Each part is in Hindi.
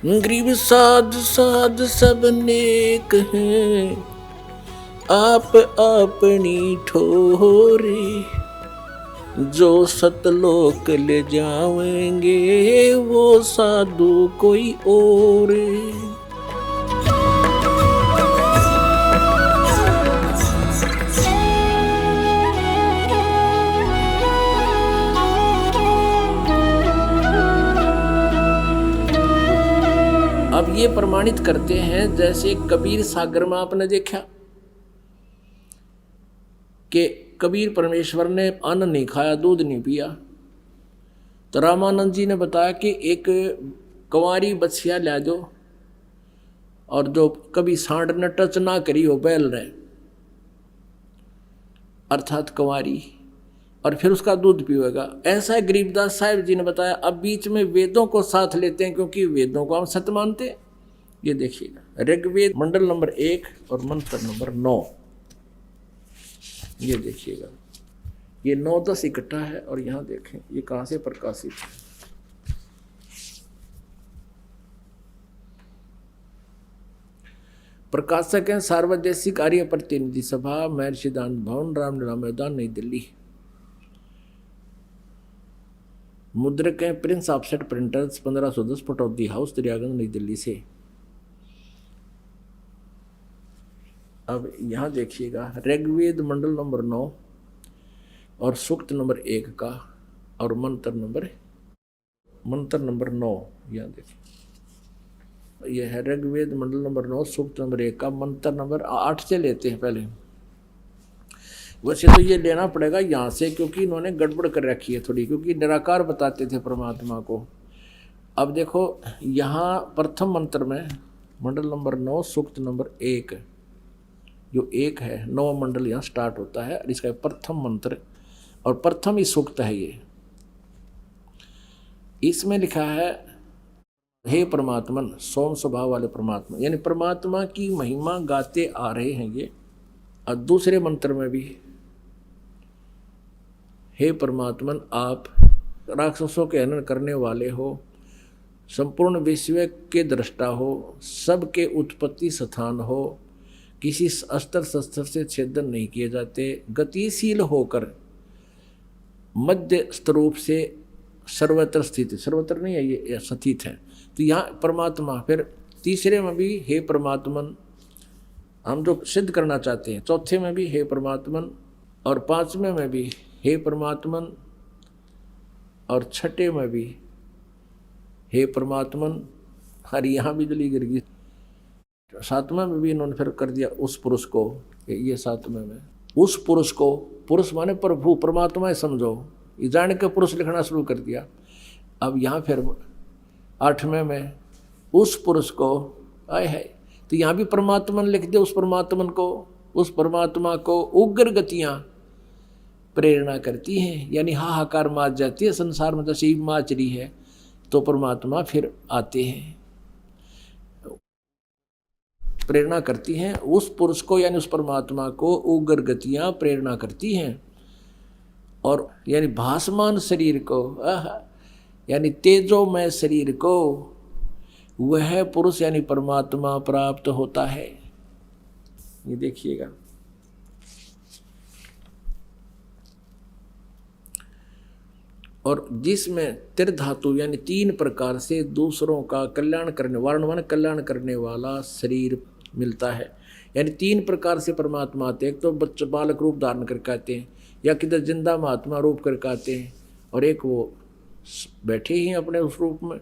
गरीब साध साध सब नेक हैं, आप अपनी ठोरी। जो सतलोक ले जाएंगे वो साधु कोई और। अब ये प्रमाणित करते हैं, जैसे कबीर सागर में आपने देखा कि कबीर परमेश्वर ने अन्न नहीं खाया, दूध नहीं पिया, तो रामानंद जी ने बताया कि एक कंवारी बछिया ला दो, और जो कभी सांड ने टच ना करी हो बैल रहे, अर्थात कंवारी, और फिर उसका दूध पीवेगा। ऐसा गरीबदास साहिब जी ने बताया। अब बीच में वेदों को साथ लेते हैं, क्योंकि वेदों को हम सत्य मानते हैं। ये देखिएगा, ऋग्वेद मंडल नंबर 1 और मंत्र नंबर 9। ये देखिएगा, ये 9-10 इकट्ठा है, और यहाँ देखें ये कहाँ से प्रकाशित है। प्रकाशक हैं सार्वदेशिक आर्य प्रतिनिधि सभा, महर्षि सिद्धांत भवन, रामलीला मैदान, नई दिल्ली। मुद्रक हैं Prince offset printers, 1510 Pataudi house, Daryaganj, नई दिल्ली से। अब यहाँ देखिएगा, ऋग्वेद मंडल नंबर 9 और सूक्त नंबर 1 का, और मंत्र नंबर 9। यहाँ देखिए, यह है ऋग्वेद मंडल नंबर 9 सूक्त नंबर 1 का, मंत्र नंबर 8 से लेते हैं पहले। वैसे तो ये लेना पड़ेगा यहाँ से, क्योंकि इन्होंने गड़बड़ कर रखी है थोड़ी, क्योंकि निराकार बताते थे परमात्मा को। अब देखो यहाँ प्रथम मंत्र में मंडल नंबर 9 सूक्त नंबर 1, जो 1 है, 9 मंडल यहाँ स्टार्ट होता है, और इसका प्रथम मंत्र और प्रथम ही सूक्त है। ये इसमें लिखा है, हे परमात्मन, सोम स्वभाव वाले परमात्मा, यानी परमात्मा की महिमा गाते आ रहे हैं ये। और दूसरे मंत्र में भी, हे परमात्मन, आप राक्षसों के हनन करने वाले हो, संपूर्ण विश्व के दृष्टा हो, सबके उत्पत्ति स्थान हो, किसी अस्त्र शस्त्र से छेदन नहीं किए जाते, गतिशील होकर मध्य स्वरूप से सर्वत्र स्थित, सर्वत्र नहीं है ये स्थित है। तो यहाँ परमात्मा, फिर तीसरे में भी हे परमात्मन, हम जो सिद्ध करना चाहते हैं, चौथे में भी हे परमात्मन, और पांचवें में भी हे परमात्मन, और छठे में भी हे परमात्मन। हर यहाँ बिजली गिर गई। सातवें में भी इन्होंने फिर कर दिया उस पुरुष को, ये सातवें में उस पुरुष को, पुरुष माने प्रभु, परमात्मा समझो, ये जान के पुरुष लिखना शुरू कर दिया। अब यहाँ फिर 8वें में उस पुरुष को आए है, तो यहाँ भी परमात्मन लिख दे, उस परमात्मन को, उस परमात्मा को उग्र गतियाँ प्रेरणा करती हैं, यानी हाहाकार माच जाती है संसार में, जैसे माच रही है, तो परमात्मा फिर आते हैं, प्रेरणा करती हैं उस पुरुष को, यानी उस परमात्मा को उग्र गतियाँ प्रेरणा करती हैं। और यानी भासमान शरीर को, यानी तेजोमय शरीर को वह पुरुष यानी परमात्मा प्राप्त होता है। ये देखिएगा, और जिसमें त्रिधातु यानी 3 प्रकार से दूसरों का कल्याण करने, वर्णमान कल्याण करने वाला शरीर मिलता है, यानी 3 प्रकार से परमात्मा आते हैं। एक तो बच्चे बालक रूप धारण करके आते हैं, या किधर जिंदा महात्मा रूप करके आते हैं, और एक वो बैठे ही अपने उस रूप में।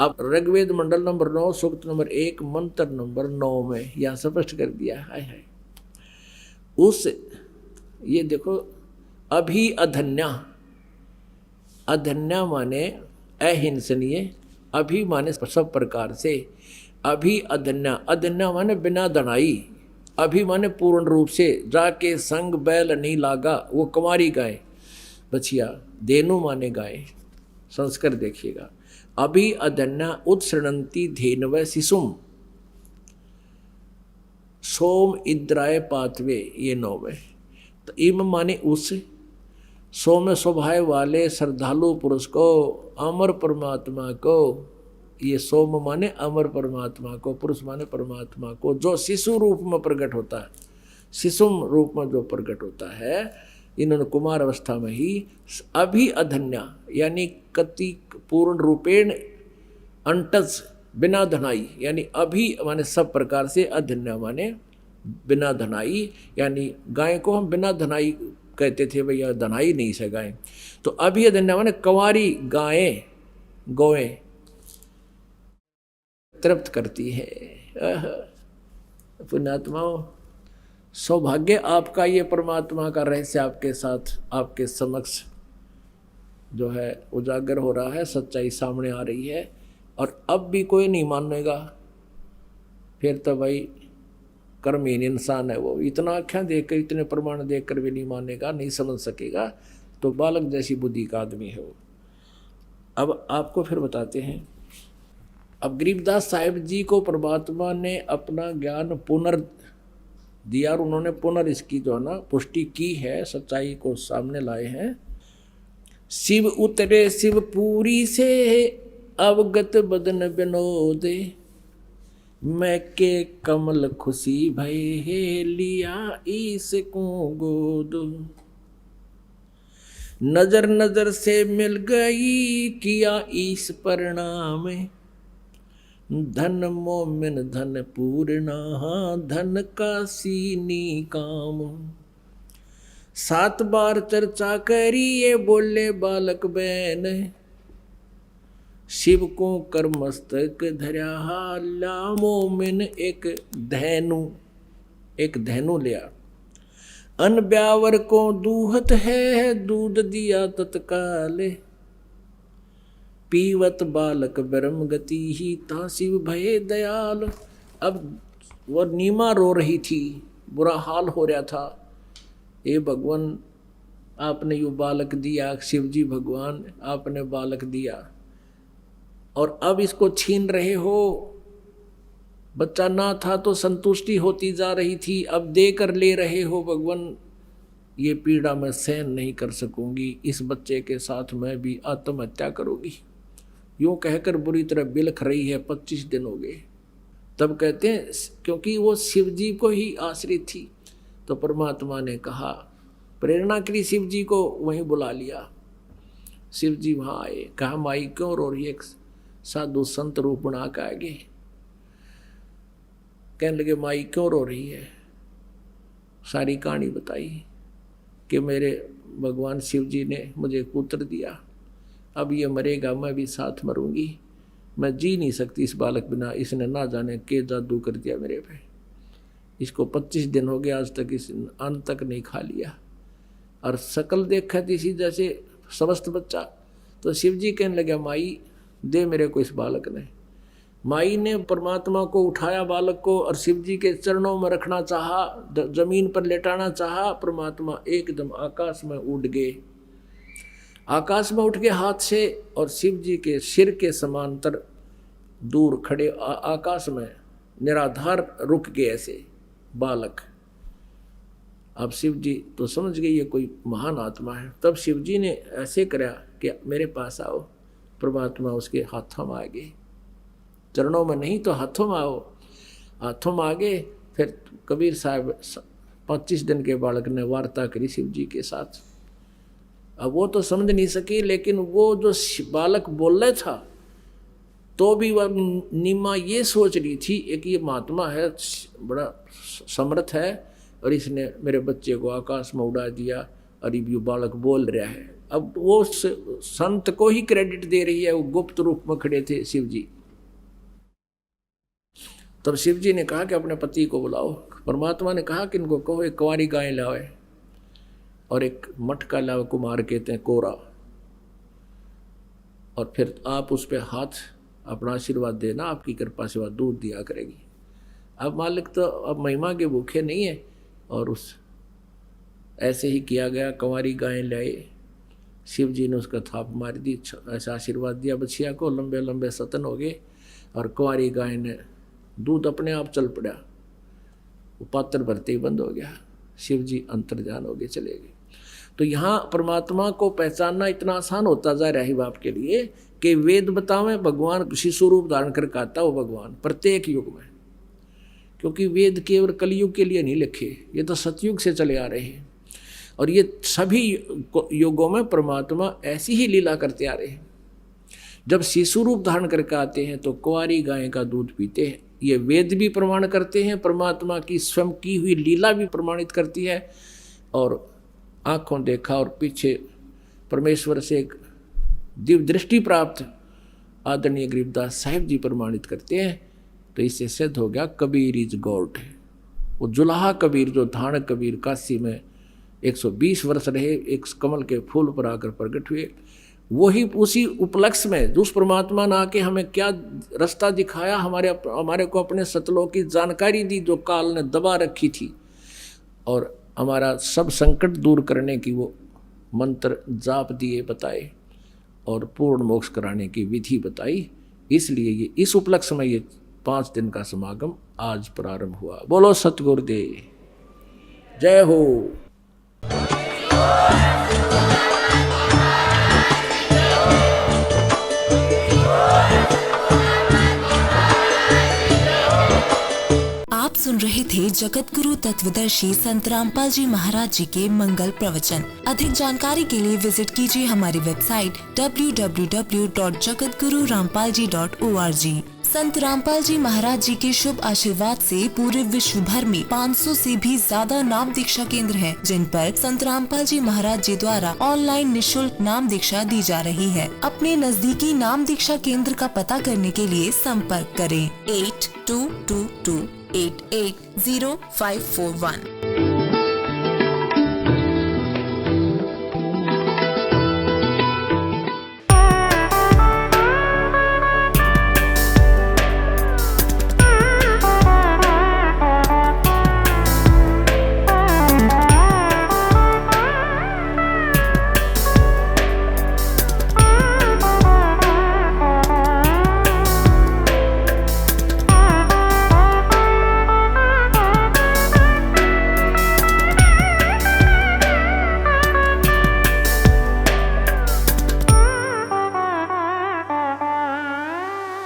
अब ऋग्वेद मंडल नंबर 9 सूक्त नंबर 1 मंत्र नंबर 9 में यहाँ स्पष्ट कर दिया है उस, ये देखो, अभी अधन्या, अधन्या माने अहिंसनीय, अभी माने सब प्रकार से, अभी अधन्या, अधन्या माने बिना दनाई, अभी माने पूर्ण रूप से, जाके संग बैल नहीं लागा, वो कुंवारी गाय बछिया, धेनु माने गाय। संस्कार देखिएगा, अभी अधन्या उत्सृणंती धेनव शिशुम, सोम इंद्राय पाथवे, ये 9वें। तो इम माने उस, सौम्य स्वभाव वाले श्रद्धालु पुरुष को, अमर परमात्मा को ये सोम माने अमर परमात्मा को, पुरुष माने परमात्मा को, जो शिशु रूप में प्रकट होता है, शिशुम रूप में जो प्रकट होता है। इन्होंने कुमार अवस्था में ही अभी अधन्या यानी कति पूर्ण रूपेण अंटज बिना धनाई, यानी अभी माने सब प्रकार से, अधन्या माने बिना धनाई, यानी गाय को हम बिना धनाई कहते थे, भैया धनाई नहीं से गाय, तो अभी अधन्या माने कंवारी गायें गौएं तृप्त करती है। पुण्यात्माओं, सौभाग्य आपका, ये परमात्मा का रहस्य आपके साथ, आपके समक्ष जो है उजागर हो रहा है, सच्चाई सामने आ रही है। और अब भी कोई नहीं मानेगा, फिर तो भाई कर्महीन इंसान है वो। इतना आख्या देखकर, इतने प्रमाण देखकर भी नहीं मानेगा, नहीं समझ सकेगा, तो बालक जैसी बुद्धि का आदमी है वो। अब आपको फिर बताते हैं। अब गरीबदास साहिब जी को परमात्मा ने अपना ज्ञान पुनर् दिया और उन्होंने पुनर् इसकी जो है ना पुष्टि की है, सच्चाई को सामने लाए हैं। शिव उतरे शिवपुरी से अवगत बदन विनोदे, मैं के कमल खुशी भय हे लिया इसको गोद। नजर नजर से मिल गई किया ईस परिणाम, धन मोमिन धन पूर्णा धन का सीनी काम। 7 बार चर्चा करी ये बोले बालक बैन, शिव को कर मस्तक धर्या ला मोमिन एक धैनु लिया। अन ब्यावर को दूहत है दूध दिया तत्काल, पीवत बालक ब्रह्म गति ही ता शिव भय दयाल। अब वो नीमा रो रही थी, बुरा हाल हो रहा था, ये भगवान आपने यो बालक दिया, शिव जी भगवान आपने बालक दिया और अब इसको छीन रहे हो। बच्चा ना था तो संतुष्टि होती जा रही थी, अब देकर ले रहे हो भगवान, ये पीड़ा मैं सहन नहीं कर सकूंगी, इस बच्चे के साथ मैं भी आत्महत्या करूंगी। यूं कहकर बुरी तरह बिलख रही है। 25 दिन हो गए। तब कहते हैं क्योंकि वो शिव जी को ही आश्रित थी, तो परमात्मा ने कहा, प्रेरणा के लिए शिव जी को वहीं बुला लिया। शिव जी वहाँ आए, कहा माई क्यों रो रही है? साधु संत रूप बना के आगे कहने लगे माई क्यों रो रही है? सारी कहानी बताई कि मेरे भगवान शिव जी ने मुझे पुत्र दिया, अब ये मरेगा, मैं भी साथ मरूंगी, मैं जी नहीं सकती इस बालक बिना, इसने ना जाने के जादू कर दिया मेरे पे। इसको 25 दिन हो गए, आज तक इस अन्न तक नहीं खा लिया और शकल देखा थी इसी जैसे समस्त बच्चा। तो शिव जी कहने लगे माई दे मेरे को इस बालक ने। माई ने परमात्मा को उठाया बालक को और शिव जी के चरणों में रखना चाहा, जमीन पर लेटाना चाहा। परमात्मा एकदम आकाश में उड़ गए, आकाश में उठ के हाथ से और शिव जी के सिर के समांतर दूर खड़े आकाश में निराधार रुक गए ऐसे बालक। अब शिव जी तो समझ गए ये कोई महान आत्मा है। तब शिव जी ने ऐसे करा कि मेरे पास आओ। परमात्मा उसके हाथों में आ गए, चरणों में नहीं तो हाथों में आओ। हाथों में आ गए। फिर कबीर साहब 25 दिन के बालक ने वार्ता करी शिव जी के साथ। अब वो तो समझ नहीं सकी, लेकिन वो जो बालक बोल रहा था तो भी वह नीमा ये सोच रही थी एक ये महात्मा है, बड़ा समर्थ है और इसने मेरे बच्चे को आकाश में उड़ा दिया और ये बालक बोल रहा है। अब वो संत को ही क्रेडिट दे रही है, वो गुप्त रूप में खड़े थे शिव जी। तब शिव जी ने कहा कि अपने पति को बुलाओ। परमात्मा ने कहा कि इनको कहो एक कुंवारी गाय लाओ और एक मटका लाओ, कुमार कहते हैं कोरा, और फिर आप उस पर हाथ अपना आशीर्वाद देना, आपकी कृपा से वह दूध दिया करेगी। अब मालिक तो अब महिमा के भूखे नहीं है और उस ऐसे ही किया गया। कुंवारी गाय लाए, शिव जी ने उसका थाप मार दी, ऐसा आशीर्वाद दिया बछिया को, लंबे लंबे सतन हो गए और कुंवारी गाय ने दूध अपने आप चल पड़ा, वो पात्र भरते ही बंद हो गया। शिव जी अंतर्ध्यान हो गए, चले गए। तो यहाँ परमात्मा को पहचानना इतना आसान होता जा रहा है बाप के लिए के वेद बतावें, भगवान शिशु रूप धारण करके आता वो भगवान प्रत्येक युग में, क्योंकि वेद केवल कलयुग के लिए नहीं लिखे, ये तो सतयुग से चले आ रहे हैं और ये सभी युगों में परमात्मा ऐसी ही लीला करते आ रहे हैं। जब शिशु रूप धारण करके आते हैं तो कुंवारी गाय का दूध पीते हैं, ये वेद भी प्रमाण करते हैं, परमात्मा की स्वयं की हुई लीला भी प्रमाणित करती है, और आँखों देखा और पीछे परमेश्वर से एक दिव्य दृष्टि प्राप्त आदरणीय गरीबदास साहिब जी प्रमाणित करते हैं। तो इससे सिद्ध हो गया कबीर इज गॉड। वो जुलाहा कबीर जो धान कबीर काशी में 120 वर्ष रहे, एक कमल के फूल पर आकर प्रकट हुए, वही उसी उपलक्ष्य में उस परमात्मा ने आके हमें क्या रास्ता दिखाया, हमारे को अपने सतलों की जानकारी दी जो काल ने दबा रखी थी, और हमारा सब संकट दूर करने की वो मंत्र जाप दिए बताए और पूर्ण मोक्ष कराने की विधि बताई। इसलिए ये इस उपलक्ष्य में ये 5 दिन का समागम आज प्रारंभ हुआ। बोलो सतगुरुदेव, जय हो। आप सुन रहे थे जगत गुरु तत्वदर्शी संत रामपाल जी महाराज जी के मंगल प्रवचन। अधिक जानकारी के लिए विजिट कीजिए हमारी वेबसाइट www.jagatgururampalji.org। संत रामपाल जी महाराज जी के शुभ आशीर्वाद से पूरे विश्व भर में 500 से भी ज्यादा नाम दीक्षा केंद्र हैं, जिन पर संत रामपाल जी महाराज जी द्वारा ऑनलाइन निशुल्क नाम दीक्षा दी जा रही है। अपने नजदीकी नाम दीक्षा केंद्र का पता करने के लिए संपर्क करें 8222880541।